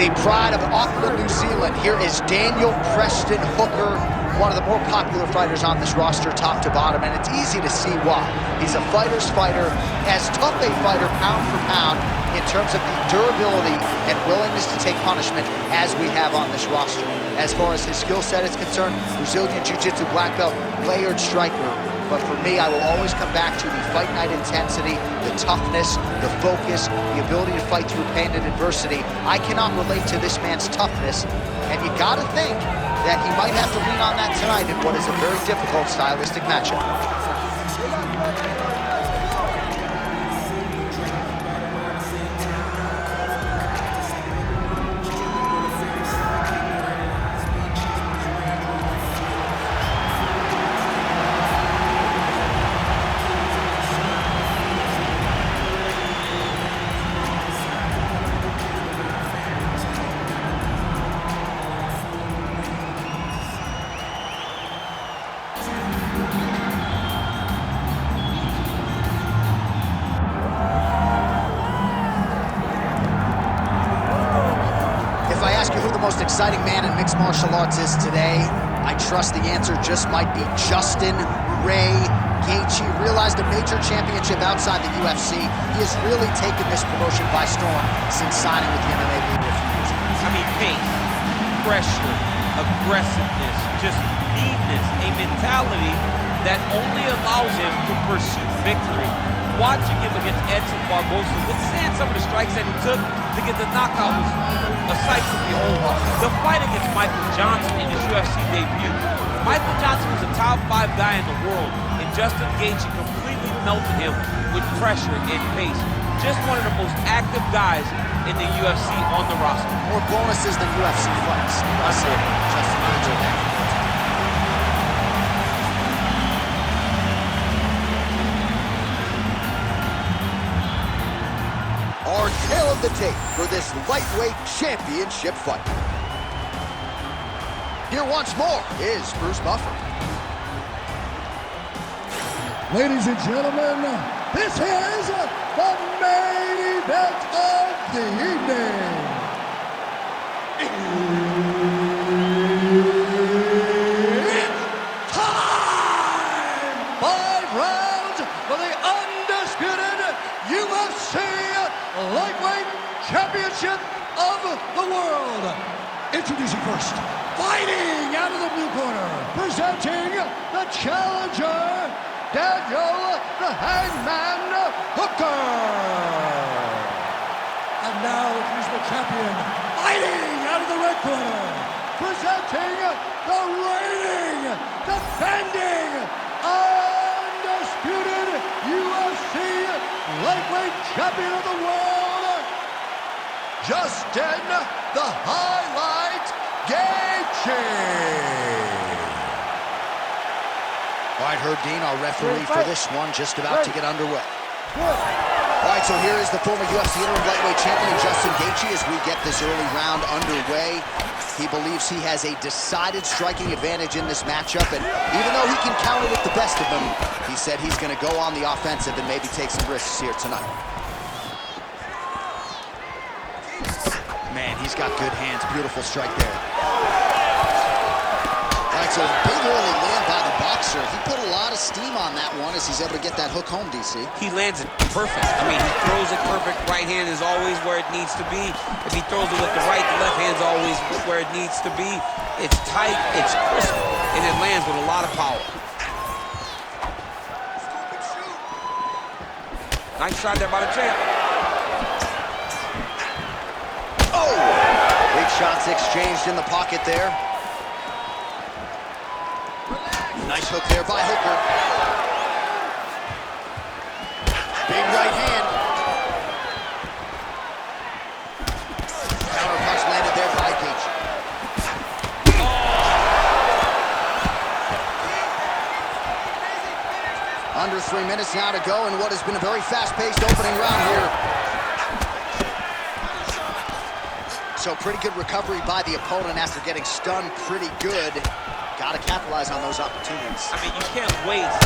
A pride of Auckland, New Zealand. Here is Daniel Preston Hooker, one of the more popular fighters on this roster, top to bottom, and it's easy to see why. He's a fighter's fighter, as tough a fighter pound for pound in terms of the durability and willingness to take punishment as we have on this roster. As far as his skill set is concerned, Brazilian Jiu-Jitsu black belt, layered striker. But for me, I will always come back to the fight night intensity, the toughness, the focus, the ability to fight through pain and adversity. I cannot relate to this man's toughness, and you gotta think that he might have to lean on that tonight in what is a very difficult stylistic matchup. If I ask you who the most exciting man in mixed martial arts is today, I trust the answer just might be Justin Ray Gaethje. Realized a major championship outside the UFC. He has really taken this promotion by storm since signing with the MMA league a few years ago. I mean, pace, pressure, aggressiveness, just meanness, a mentality that only allows him to pursue victory. Watching him against Edson Barboza, seeing some of the strikes that he took to get the knockout was a sight to behold. The fight against Michael Johnson in his UFC debut. Michael Johnson was a top 5 guy in the world, and Justin Gaethje completely melted him with pressure and pace. Just one of the most active guys in the UFC on the roster. More bonuses than UFC fights. Justin Gaethje. Our tale of the tape for this lightweight championship fight. Here once more is Bruce Buffer. Ladies and gentlemen, this is the main event of the evening. It's time! 5 rounds for the undisputed UFC Lightweight Championship of the world. Introducing first, fighting out of the blue corner, presenting the challenger, Daniel the Hangman Hooker. And now here's the champion, fighting out of the red corner, presenting the reigning, defending, undisputed UFC Lightweight Champion of the world, Justin the Highlight Gaethje. All right, Dean, our referee for this one, just about to get underway. All right, so here is the former UFC interim lightweight champion, Justin Gaethje, as we get this early round underway. He believes he has a decided striking advantage in this matchup, and even though he can counter with the best of them, he said he's going to go on the offensive and maybe take some risks here tonight. Man, he's got good hands. Beautiful strike there. All right, so a big early land by the boxer. He put a lot of steam on that one as he's able to get that hook home, DC. He lands it perfect. I mean, he throws it perfect. Right hand is always where it needs to be. If he throws it with the right, the left hand's always where it needs to be. It's tight, it's crisp, and it lands with a lot of power. Nice shot there by the champ. Oh! Big shots exchanged in the pocket there. Nice hook there by Hooker. Big right hand. Counter punch landed there by Gaethje. Under 3 minutes now to go in what has been a very fast-paced opening round here. So pretty good recovery by the opponent after getting stunned pretty good. Got to capitalize on those opportunities. I mean, you can't waste.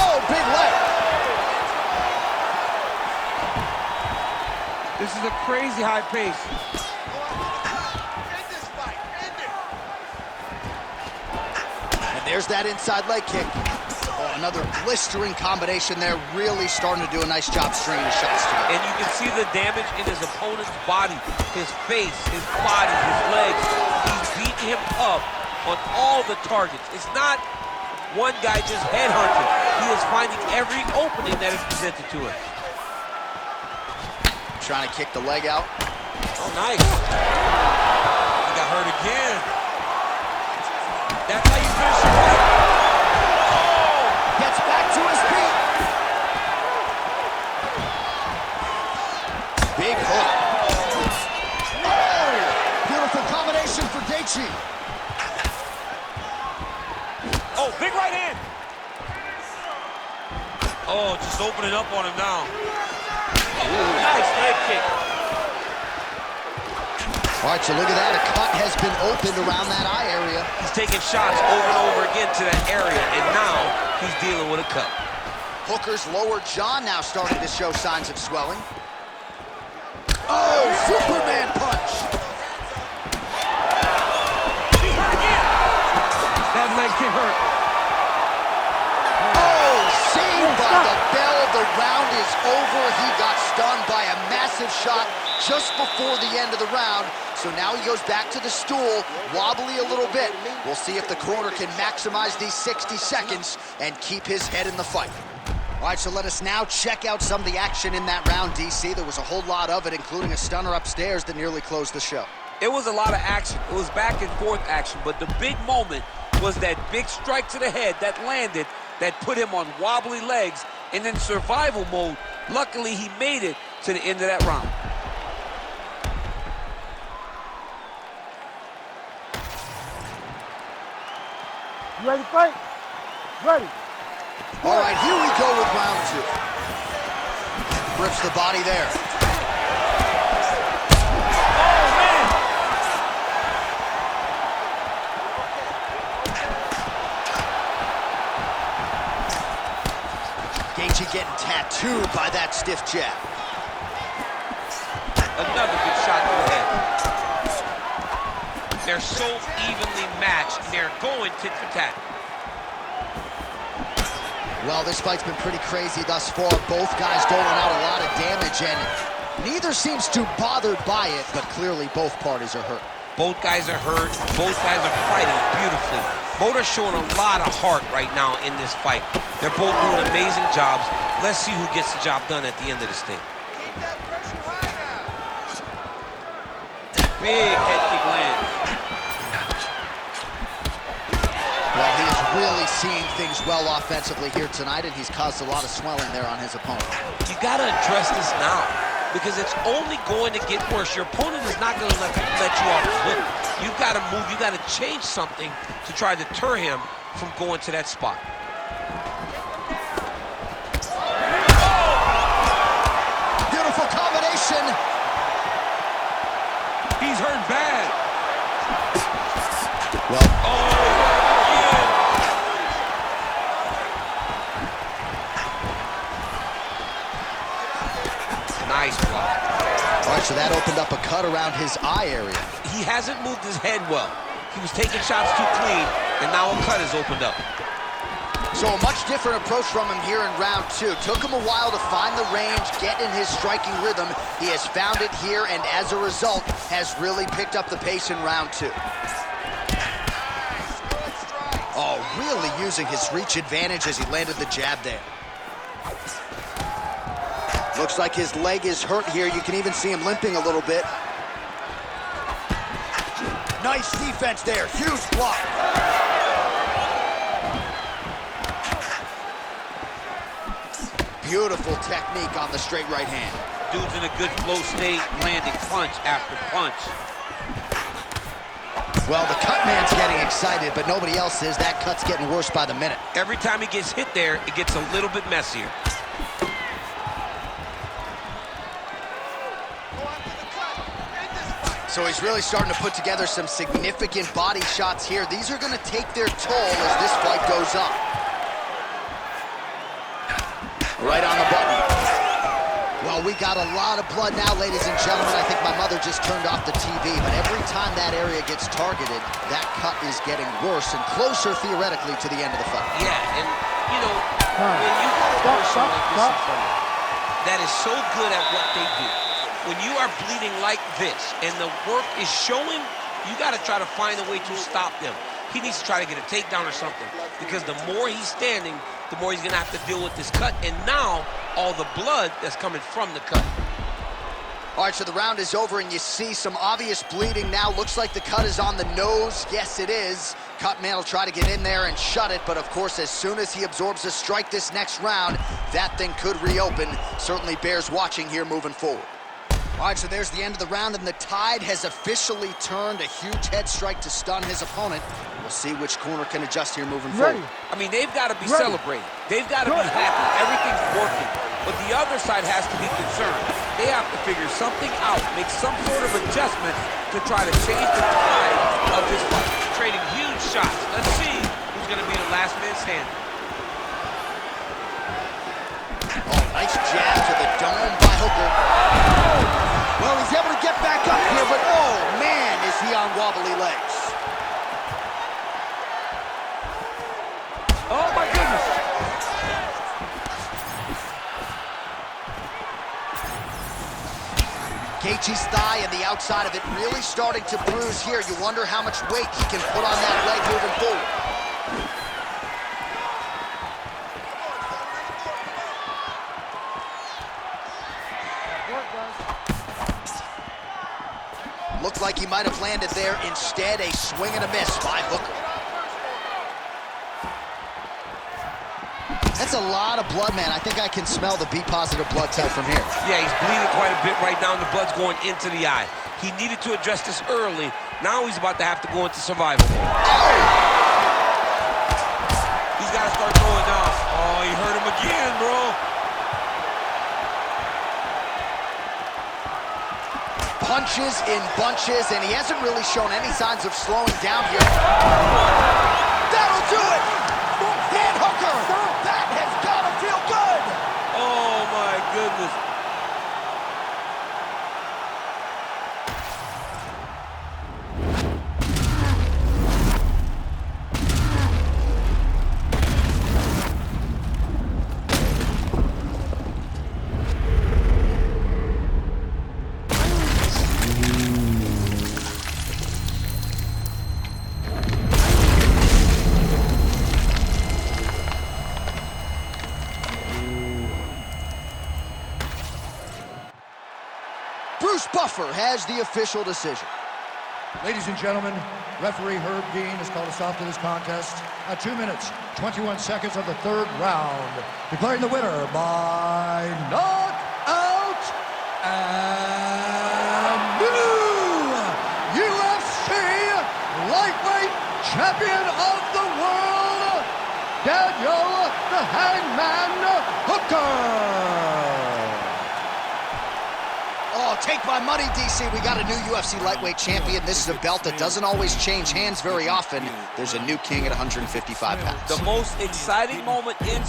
Oh, big leg. This is a crazy high pace. And there's that inside leg kick. Oh, another blistering combination there, really starting to do a nice job stringing the shots together. And you can see the damage in his opponent's body, his face, his body, his legs. He's beating him up on all the targets. It's not one guy just headhunting. He is finding every opening that is presented to him. Trying to kick the leg out. Oh, nice. He got hurt again. That's how you finish the fight. Oh! Gets back to his feet. Big hook. Oh! Beautiful combination for Gaethje. Oh, big right hand. Oh, just opening up on him now. Ooh, nice leg kick. All right, so look at that. A cut has been opened around that eye area. He's taking shots over and over again to that area, and now he's dealing with a cut. Hooker's lower jaw now starting to show signs of swelling. Oh, Superman punch. He's hurt again. That leg kick hurt. Oh, saved by the bell. The round is over. He got stunned by a massive shot just before the end of the round. So now he goes back to the stool, wobbly a little bit. We'll see if the corner can maximize these 60 seconds and keep his head in the fight. All right, so let us now check out some of the action in that round, DC. There was a whole lot of it, including a stunner upstairs that nearly closed the show. It was a lot of action. It was back and forth action, but the big moment was that big strike to the head that landed, that put him on wobbly legs, and in survival mode. Luckily, he made it to the end of that round. You ready to fight? Ready. All right, here we go with round two. Rips the body there. Oh, man! Gaethje getting tattooed by that stiff jab. Another good shot to the head. They're so evenly matched. They're going tit for tat. Well, this fight's been pretty crazy thus far. Both guys doling out a lot of damage, and neither seems too bothered by it, but clearly both parties are hurt. Both guys are hurt. Both guys are fighting beautifully. Both are showing a lot of heart right now in this fight. They're both doing amazing jobs. Let's see who gets the job done at the end of this thing. Big head kick lands. Well, he is really seeing things well offensively here tonight, and he's caused a lot of swelling there on his opponent. You got to address this now, because it's only going to get worse. Your opponent is not going to let you off the hook. You've got to move. You've got to change something to try to deter him from going to that spot. Beautiful combination. He's hurt bad. Well, nice block. all right, so that opened up a cut around his eye area. He hasn't moved his head well. He was taking shots too clean, and now a cut has opened up. So a much different approach from him here in round two. Took him a while to find the range, get in his striking rhythm. He has found it here, and as a result, has really picked up the pace in round two. Oh, really using his reach advantage as he landed the jab there. Looks like his leg is hurt here. You can even see him limping a little bit. Nice defense there, huge block. Beautiful technique on the straight right hand. Dude's in a good flow state, landing punch after punch. Well, the cut man's getting excited, but nobody else is. That cut's getting worse by the minute. Every time he gets hit there, it gets a little bit messier. So he's really starting to put together some significant body shots here. These are going to take their toll as this fight goes on. Right on the button. Oh, we got a lot of blood now, ladies and gentlemen. I think my mother just turned off the TV, but every time that area gets targeted, that cut is getting worse and closer, theoretically, to the end of the fight. Yeah, and, you know, when you got a person like this in front of you that is so good at what they do, when you are bleeding like this and the work is showing, you got to try to find a way to stop them. He needs to try to get a takedown or something, because the more he's standing, the more he's going to have to deal with this cut, and now all the blood that's coming from the cut. All right, so the round is over, and you see some obvious bleeding now. Looks like the cut is on the nose. Yes, it is. Cutman will try to get in there and shut it, but of course, as soon as he absorbs a strike this next round, that thing could reopen. Certainly bears watching here moving forward. All right, so there's the end of the round, and the tide has officially turned. A huge head strike to stun his opponent. We'll see which corner can adjust here moving forward. I mean, they've got to be celebrating. They've got to be happy. Everything's working. But the other side has to be concerned. They have to figure something out, make some sort of adjustment to try to change the tide of this fight. Trading huge shots. Let's see who's going to be the last man standing. Oh, nice jab to the dome by Hooker. Well, he's able to get back up here, but oh, man, is he on wobbly legs. Oh, my goodness. Gaethje's thigh and the outside of it really starting to bruise here. You wonder how much weight he can put on that leg moving forward. Looked like he might have landed there. Instead, a swing and a miss by Hooker. That's a lot of blood, man. I think I can smell the B-positive blood type from here. Yeah, he's bleeding quite a bit right now, and the blood's going into the eye. He needed to address this early. Now he's about to have to go into survival mode. Oh! He's got to start throwing down. Oh, he hurt him again, bro. Punches in bunches, and he hasn't really shown any signs of slowing down here. That'll do it! And Hooker! That has got to feel good! Oh, my goodness. Bruce Buffer has the official decision. Ladies and gentlemen, referee Herb Dean has called a stop to this contest at 2 minutes, 21 seconds of the third round, declaring the winner by knockout and new UFC lightweight champion of the world, Daniel the Hangman Hooker. Oh, take my money, DC. We got a new UFC lightweight champion. This is a belt that doesn't always change hands very often. There's a new king at 155 pounds. The most exciting moment in